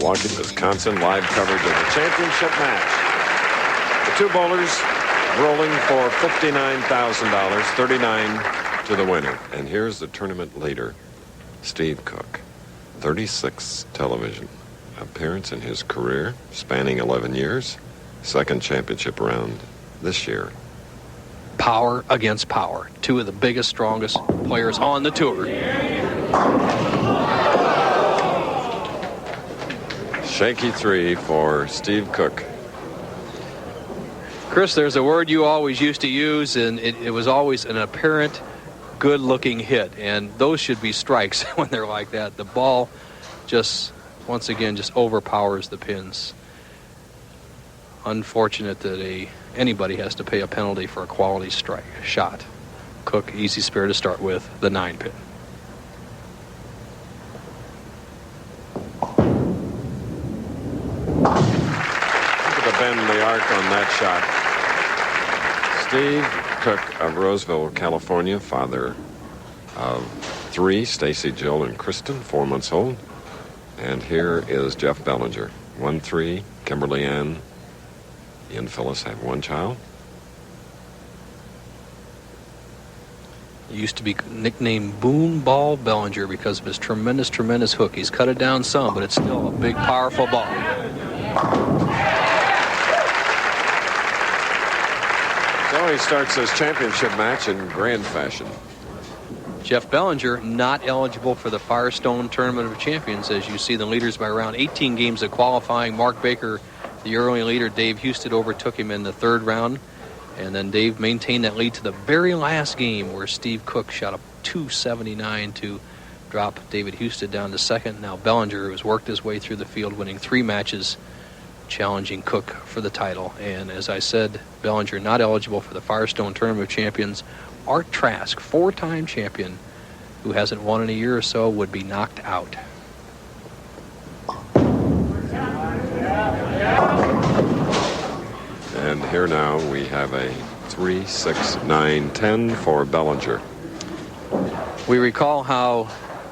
Milwaukee, Wisconsin. Live coverage of the championship match. The two bowlers rolling for $59,000, 39 to the winner. And here's the tournament leader, Steve Cook. 36 television appearance in his career, spanning 11 years. Second championship round this year. Power against power. Two of the biggest, strongest players on the tour. Shaky three for Steve Cook. Chris, there's a word you always used to use, and it was always an apparent good-looking hit, and those should be strikes when they're like that. The ball just, once again, just overpowers the pins. Unfortunate that anybody has to pay a penalty for a quality strike shot. Cook, easy spare to start with, the 9-pin. Look at the bend in the arc on that shot. Steve Cook of Roseville, California, father of 3, Stacy, Jill, and Kristen, 4 months old. And here is Jeff Bellinger, 1-3, Kimberly Ann. He and Phyllis have 1 child. He used to be nicknamed Boon Ball Bellinger because of his tremendous hook. He's cut it down some, but it's still a big, powerful ball. So he starts his championship match in grand fashion. Jeff Bellinger not eligible for the Firestone Tournament of Champions, as you see the leaders by around 18 games of qualifying. Mark Baker, the early leader. Dave Husted overtook him in the 3rd round. And then Dave maintained that lead to the very last game, where Steve Cook shot a .279 to drop David Husted down to 2nd. Now Bellinger has worked his way through the field, winning 3 matches, challenging Cook for the title. And as I said, Bellinger not eligible for the Firestone Tournament of Champions. Art Trask, 4-time champion, who hasn't won in a year or so, would be knocked out. And here now we have a 3, 6, 9, 10 for Bellinger. We recall how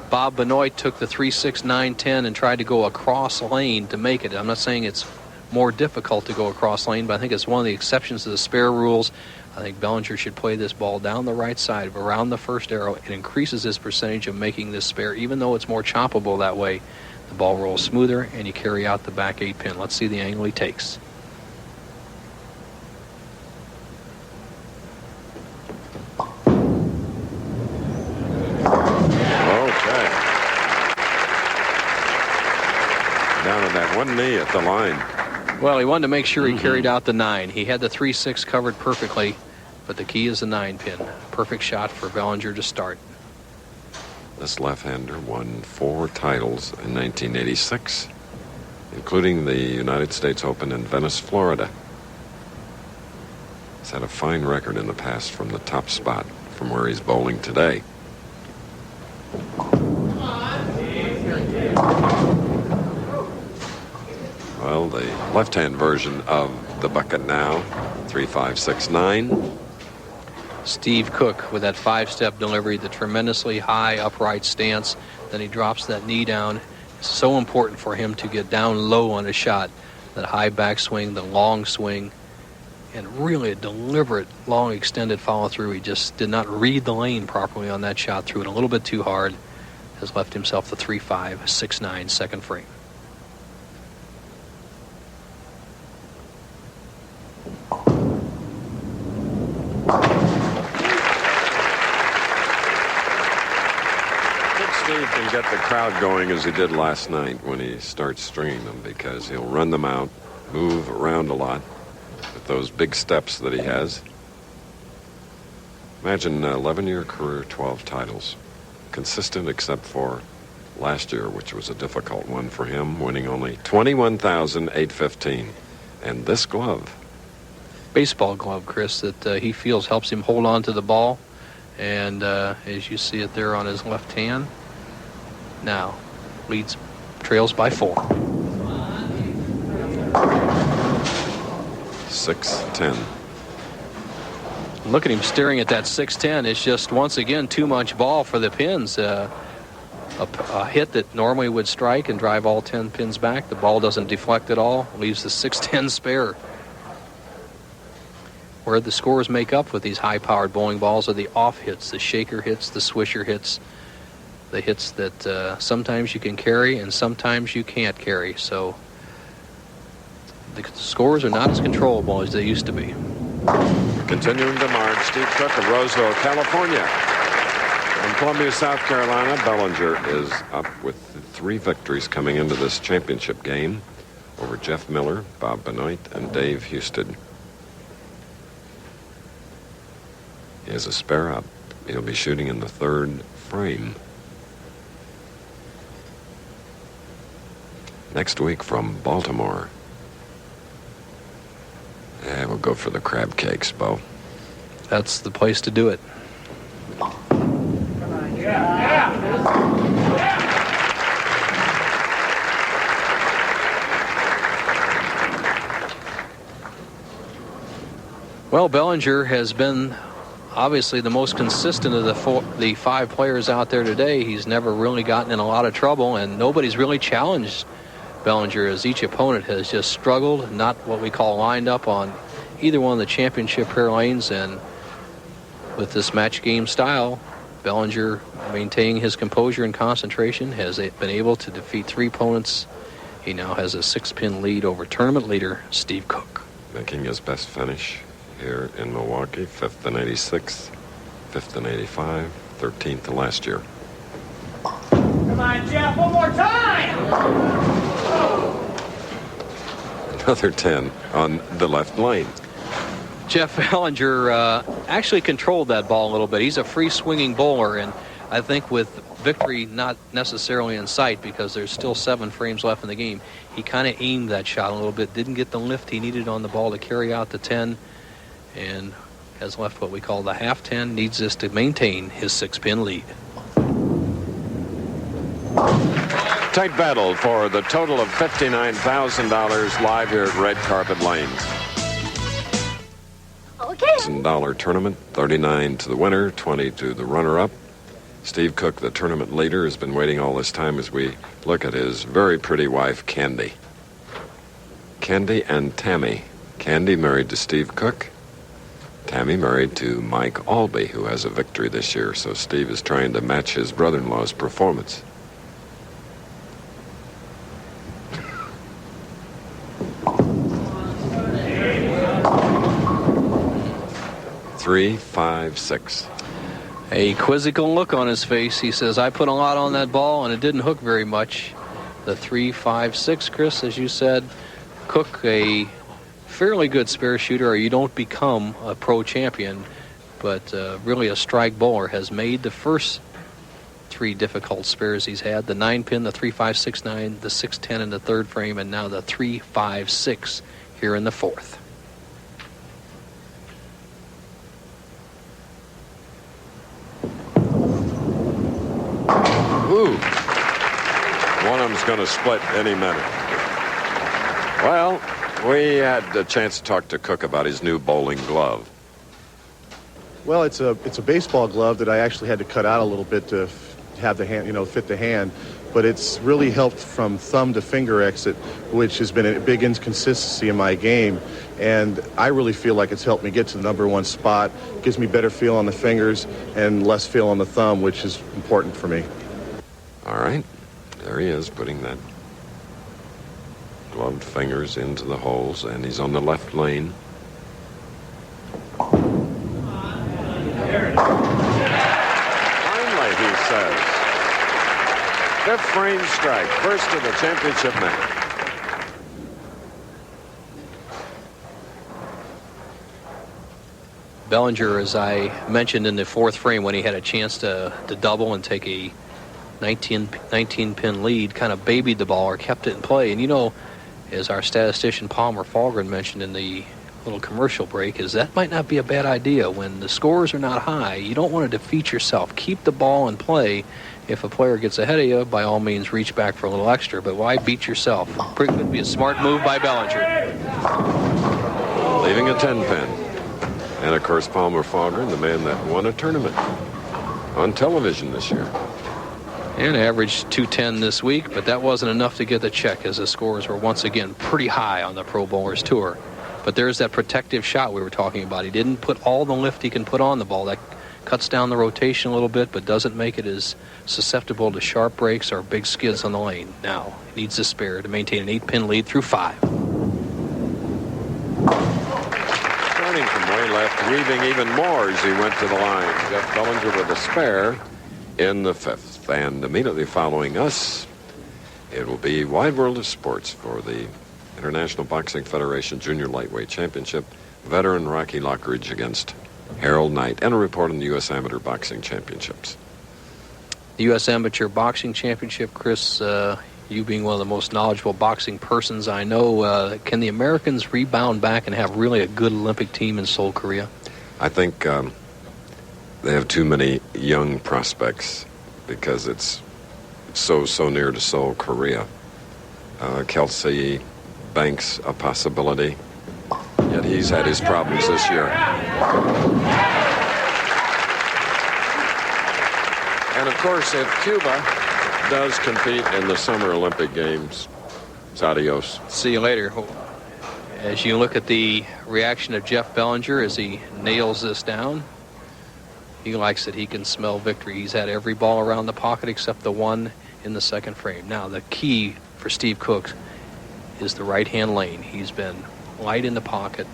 Bob Benoit took the 3, 6, 9, 10 and tried to go across lane to make it. I'm not saying it's more difficult to go across lane, but I think it's one of the exceptions to the spare rules. I think Bellinger should play this ball down the right side around the first arrow. It increases his percentage of making this spare, even though it's more choppable that way. The ball rolls smoother, and you carry out the back 8-pin. Let's see the angle he takes. One knee at the line. Well, he wanted to make sure he carried out the 9. He had the 3-6 covered perfectly, but the key is the 9-pin. Perfect shot for Bellinger to start. This left-hander won 4 titles in 1986, including the United States Open in Venice, Florida. He's had a fine record in the past from the top spot from where he's bowling today. Well, the left-hand version of the bucket now, 3, 5, 6, 9. Steve Cook with that 5-step delivery, the tremendously high upright stance. Then he drops that knee down. It's so important for him to get down low on a shot. That high backswing, the long swing, and really a deliberate, long, extended follow-through. He just did not read the lane properly on that shot. Threw it a little bit too hard. Has left himself the 3, 5, 6, 9 second frame. Steve can get the crowd going as he did last night when he starts stringing them, because he'll run them out, move around a lot with those big steps that he has. Imagine an 11-year career, 12 titles. Consistent except for last year, which was a difficult one for him, winning only $21,815. And this glove. Baseball glove, Chris, that he feels helps him hold on to the ball. And as you see it there on his left hand, now trails by 4. 6-10. Look at him staring at that 6-10. It's just, once again, too much ball for the pins. a hit that normally would strike and drive all 10 pins back. The ball doesn't deflect at all, leaves the 610 spare. Where the scores make up with these high-powered bowling balls are the off hits, the shaker hits, the swisher hits, the hits that sometimes you can carry and sometimes you can't carry. So the scores are not as controllable as they used to be. Continuing to march, Steve Cook of Roseville, California. In Columbia, South Carolina, Bellinger is up with 3 victories coming into this championship game over Jeff Miller, Bob Benoit, and Dave Husted. He has a spare up. He'll be shooting in the 3rd frame. Next week from Baltimore. Yeah, we'll go for the crab cakes, Bo. That's the place to do it. Well, Bellinger has been obviously the most consistent of the 5 players out there today. He's never really gotten in a lot of trouble, and nobody's really challenged Bellinger, as each opponent has just struggled, not what we call lined up on either one of the championship pair lanes. And with this match game style, Bellinger, maintaining his composure and concentration, has been able to defeat 3 opponents. He now has a 6-pin lead over tournament leader Steve Cook. Making his best finish here in Milwaukee, 5th in 86, 5th in 85, 13th in last year. Come on, Jeff, one more time! Another 10 on the left lane. Jeff Bellinger actually controlled that ball a little bit. He's a free-swinging bowler, and I think with victory not necessarily in sight because there's still 7 frames left in the game, he kind of aimed that shot a little bit, didn't get the lift he needed on the ball to carry out the 10, and has left what we call the half 10, needs this to maintain his 6-pin lead. Tight battle for the total of $59,000 live here at Red Carpet Lane. Okay. $1,000 tournament, 39 to the winner, 20 to the runner-up. Steve Cook, the tournament leader, has been waiting all this time as we look at his very pretty wife, Candy. Candy and Tammy. Candy married to Steve Cook. Tammy married to Mike Albee, who has a victory this year. So Steve is trying to match his brother-in-law's performance. Three, 5, 6. A quizzical look on his face. He says, I put a lot on that ball and it didn't hook very much. The 3, 5, 6, Chris, as you said. Cook, a fairly good spare shooter, or you don't become a pro champion, but really a strike bowler, has made the first 3 difficult spares he's had. The 9-pin, the 3, 5, 6, 9, the 6, 10 in the 3rd frame, and now the 3, 5, 6 here in the 4th. Ooh. One of them's going to split any minute. Well, we had a chance to talk to Cook about his new bowling glove. Well, it's a baseball glove that I actually had to cut out a little bit to have the hand, fit the hand. But it's really helped from thumb to finger exit, which has been a big inconsistency in my game. And I really feel like it's helped me get to the number 1 spot. Gives me better feel on the fingers and less feel on the thumb, which is important for me. All right. There he is, putting that gloved fingers into the holes, and he's on the left lane. Finally, he says. 5th frame strike, first of the championship match. Bellinger, as I mentioned in the 4th frame, when he had a chance to double and take a 19-pin lead, kind of babied the ball or kept it in play. And as our statistician Palmer Falgren mentioned in the little commercial break, is that might not be a bad idea. When the scores are not high, you don't want to defeat yourself. Keep the ball in play. If a player gets ahead of you, by all means, reach back for a little extra. But why beat yourself? Could be a smart move by Bellinger. Leaving a 10-pin. And, of course, Palmer Falgren, the man that won a tournament on television this year. And averaged 210 this week, but that wasn't enough to get the check, as the scores were once again pretty high on the Pro Bowlers Tour. But there's that protective shot we were talking about. He didn't put all the lift he can put on the ball. That cuts down the rotation a little bit, but doesn't make it as susceptible to sharp breaks or big skids on the lane. Now, he needs a spare to maintain an 8-pin lead through 5. Starting from way left, weaving even more as he went to the line. Jeff Bellinger with a spare in the 5th. And immediately following us, it will be Wide World of Sports for the International Boxing Federation Junior Lightweight Championship. Veteran Rocky Lockridge against Harold Knight, and a report on the U.S. Amateur Boxing Championships. The U.S. Amateur Boxing Championship, Chris, you being one of the most knowledgeable boxing persons I know, can the Americans rebound back and have really a good Olympic team in Seoul, Korea? I think they have too many young prospects because it's so near to Seoul, Korea. Kelsey Banks, a possibility. Yet he's had his problems this year. And of course, if Cuba does compete in the Summer Olympic Games, it's adios. See you later. As you look at the reaction of Jeff Bellinger as he nails this down, he likes it. He can smell victory. He's had every ball around the pocket except the one in the 2nd frame. Now, the key for Steve Cook is the right-hand lane. He's been light in the pocket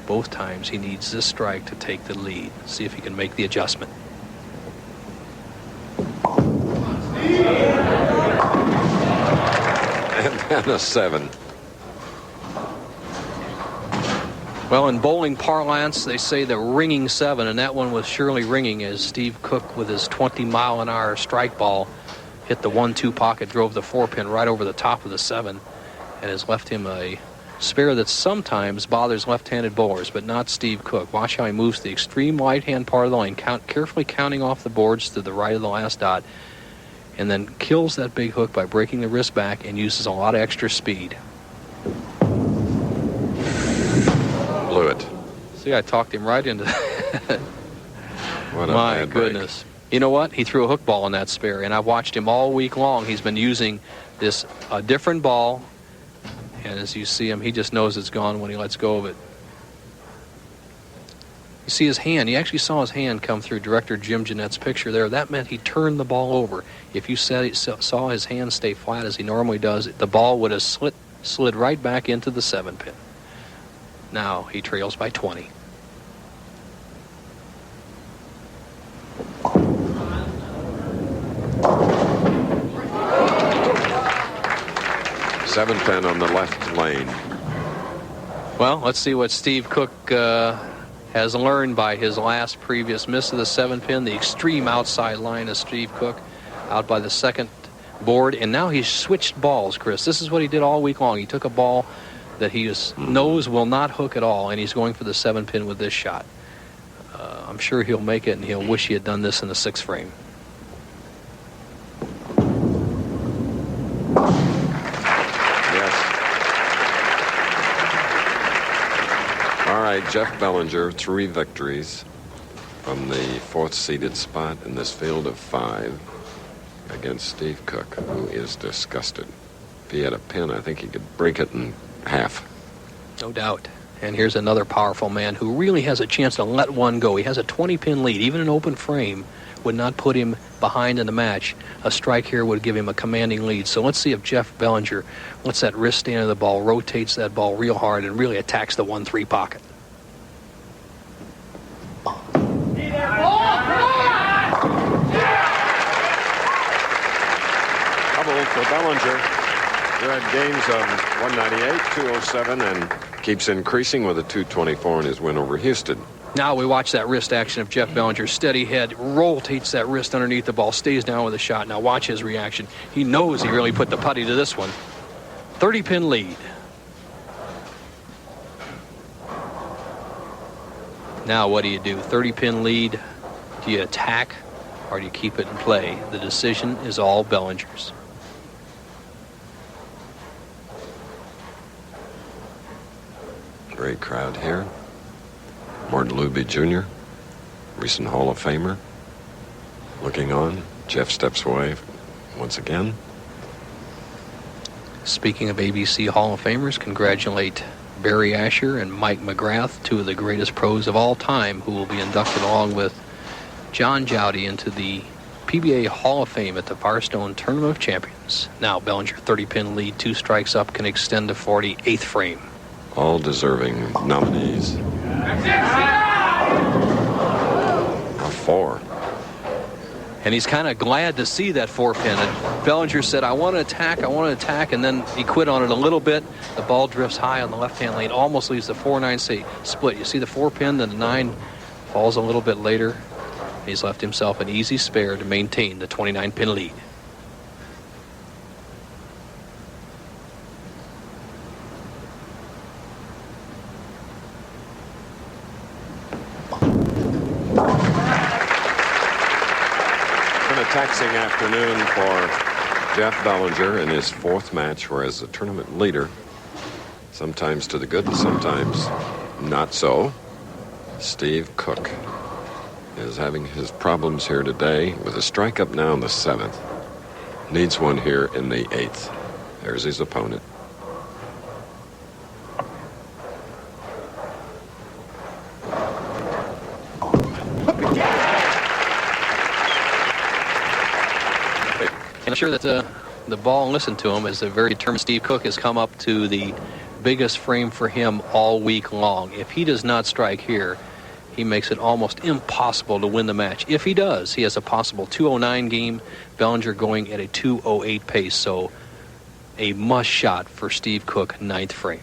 both times. He needs this strike to take the lead. See if he can make the adjustment. And then a 7. Well, in bowling parlance, they say the ringing 7, and that one was surely ringing as Steve Cook with his 20-mile-an-hour strike ball hit the 1-2 pocket, drove the 4-pin right over the top of the 7, and has left him a spare that sometimes bothers left-handed bowlers, but not Steve Cook. Watch how he moves to the extreme right-hand part of the lane, carefully counting off the boards to the right of the last dot, and then kills that big hook by breaking the wrist back and uses a lot of extra speed. Blew it. See, I talked him right into that. What a My bad break. goodness. You know what? He threw a hook ball in that spare, and I've watched him all week long. He's been using a different ball, and as you see him, he just knows it's gone when he lets go of it. You see his hand. You actually saw his hand come through Director Jim Jeanette's picture there. That meant he turned the ball over. If you saw his hand stay flat as he normally does, the ball would have slid right back into the 7-pin. Now he trails by 20. Seven pin on the left lane. Well, let's see what Steve Cook has learned by his last previous miss of the 7-pin. The extreme outside line of Steve Cook out by the 2nd board. And now he's switched balls, Chris. This is what he did all week long. He took a ball that he knows will not hook at all, and he's going for the 7-pin with this shot. I'm sure he'll make it, and he'll wish he had done this in the 6th frame. All right, Jeff Bellinger, 3 victories from the 4th seeded spot in this field of 5 against Steve Cook, who is disgusted. If he had a pin, I think he could break it in half. No doubt. And here's another powerful man who really has a chance to let one go. He has a 20-pin lead. Even an open frame would not put him behind in the match. A strike here would give him a commanding lead. So let's see if Jeff Bellinger lets that wrist stand of the ball, rotates that ball real hard, and really attacks the 1-3 pocket. Double for Bellinger. Good games of 198, 207, and keeps increasing with a 224 in his win over Houston. Now we watch that wrist action of Jeff Bellinger. Steady head, rotates that wrist underneath the ball, stays down with a shot. Now watch his reaction. He knows he really put the putty to this one. 30-pin lead. Now what do you do? 30-pin lead. Do you attack or do you keep it in play? The decision is all Bellinger's. Great crowd here. Morton Luby Jr., recent Hall of Famer, looking on. Jeff steps away once again. Speaking of ABC Hall of Famers, congratulate Barry Asher and Mike McGrath, two of the greatest pros of all time, who will be inducted along with John Jowdy into the PBA Hall of Fame at the Firestone Tournament of Champions. Now Bellinger, 30-pin lead, 2 strikes up, can extend to 40, 8th frame. All deserving nominees. A 4. And he's kind of glad to see that 4-pin. And Bellinger said, I want to attack, and then he quit on it a little bit. The ball drifts high on the left-hand lane, almost leaves the 4-9 split. You see the 4-pin, then the 9 falls a little bit later. He's left himself an easy spare to maintain the 29-pin lead. Taxing afternoon for Jeff Bellinger in his 4th match, whereas the tournament leader, sometimes to the good and sometimes not so, Steve Cook, is having his problems here today with a strike up now in the 7th. Needs one here in the 8th. There's his opponent. I'm sure that the ball, listen to him, is a very determined Steve Cook has come up to the biggest frame for him all week long. If he does not strike here, he makes it almost impossible to win the match. If he does, he has a possible 209 game, Bellinger going at a 208 pace. So a must shot for Steve Cook, 9th frame.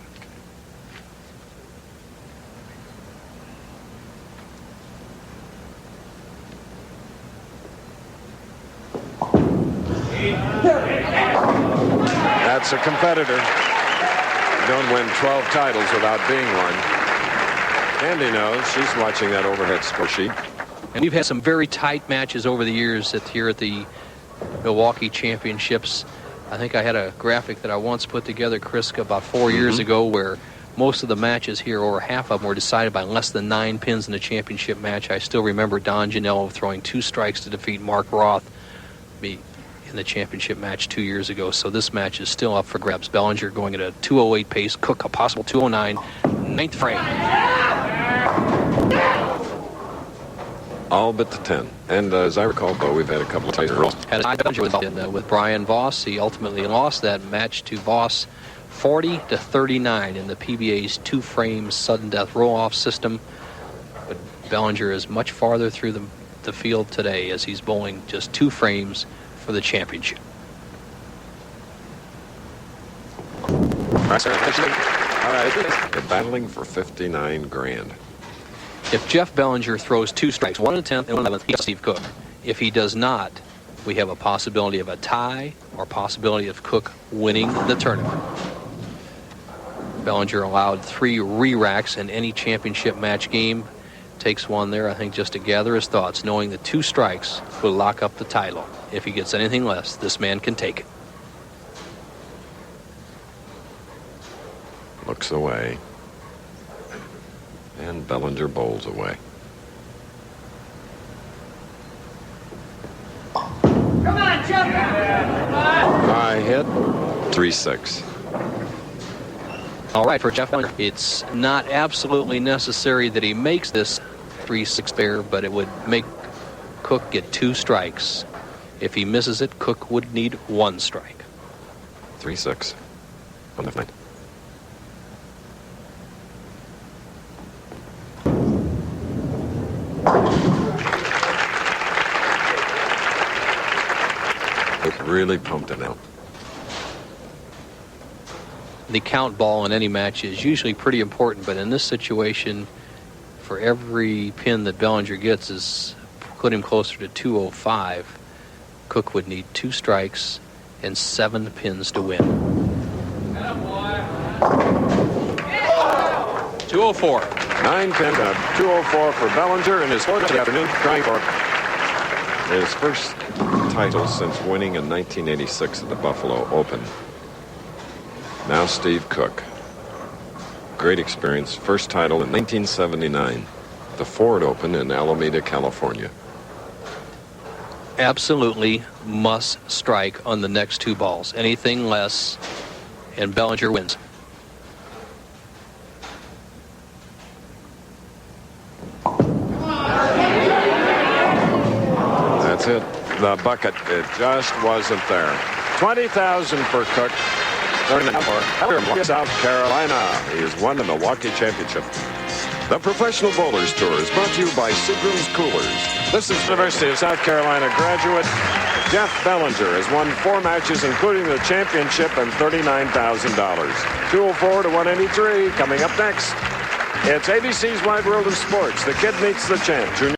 That's a competitor. You don't win 12 titles without being one. Andy knows. She's watching that overhead score sheet. And we've had some very tight matches over the years here at the Milwaukee Championships. I think I had a graphic that I once put together, Chris, about 4 years ago, where most of the matches here, over half of them, were decided by less than 9 pins in the championship match. I still remember Don Janello throwing 2 strikes to defeat Mark Roth in the championship match 2 years ago. So this match is still up for grabs. Bellinger going at a 208 pace. Cook a possible 209. 9th frame. All but the 10. And as I recall, though, we've had a couple of tight rolls. Had a tie Bellinger with Brian Voss. He ultimately lost that match to Voss 40-39 in the PBA's 2-frame sudden death roll-off system. But Bellinger is much farther through the field today as he's bowling just 2 frames for the championship. All right, they're battling for 59 grand. If Jeff Bellinger throws 2 strikes, 1 in the 10th and 1 in the 11th, he has Steve Cook. If he does not, we have a possibility of a tie or possibility of Cook winning the tournament. Bellinger allowed 3 re-racks in any championship match game. Takes one there, I think, just to gather his thoughts, knowing that 2 strikes will lock up the title. If he gets anything less, this man can take it. Looks away. And Bellinger bowls away. Come on, jump! High hit. 3-6. All right, for Jeff Bellinger, it's not absolutely necessary that he makes this 3-6 spare, but it would make Cook get 2 strikes. If he misses it, Cook would need 1 strike. 3-6 on the night. Cook really pumped it out. The count ball in any match is usually pretty important, but in this situation, for every pin that Bellinger gets is put him closer to 205. Cook would need 2 strikes and 7 pins to win. 204. 9 pins, 204 for Bellinger in his 4th afternoon, trying for his first title since winning in 1986 at the Buffalo Open. Now Steve Cook. Great experience. First title in 1979, the Ford Open in Alameda, California. absolutely must strike on the next 2 balls. Anything less, and Bellinger wins. That's it. The bucket, it just wasn't there. 20,000 for Cook. 39 for South Carolina. He has won the Milwaukee Championship. The Professional Bowlers Tour is brought to you by Seagram's Coolers. This is University of South Carolina graduate Jeff Bellinger has won 4 matches, including the championship, and $39,000. 204 to 183 coming up next. It's ABC's Wide World of Sports. The Kid Meets the Champ. Junior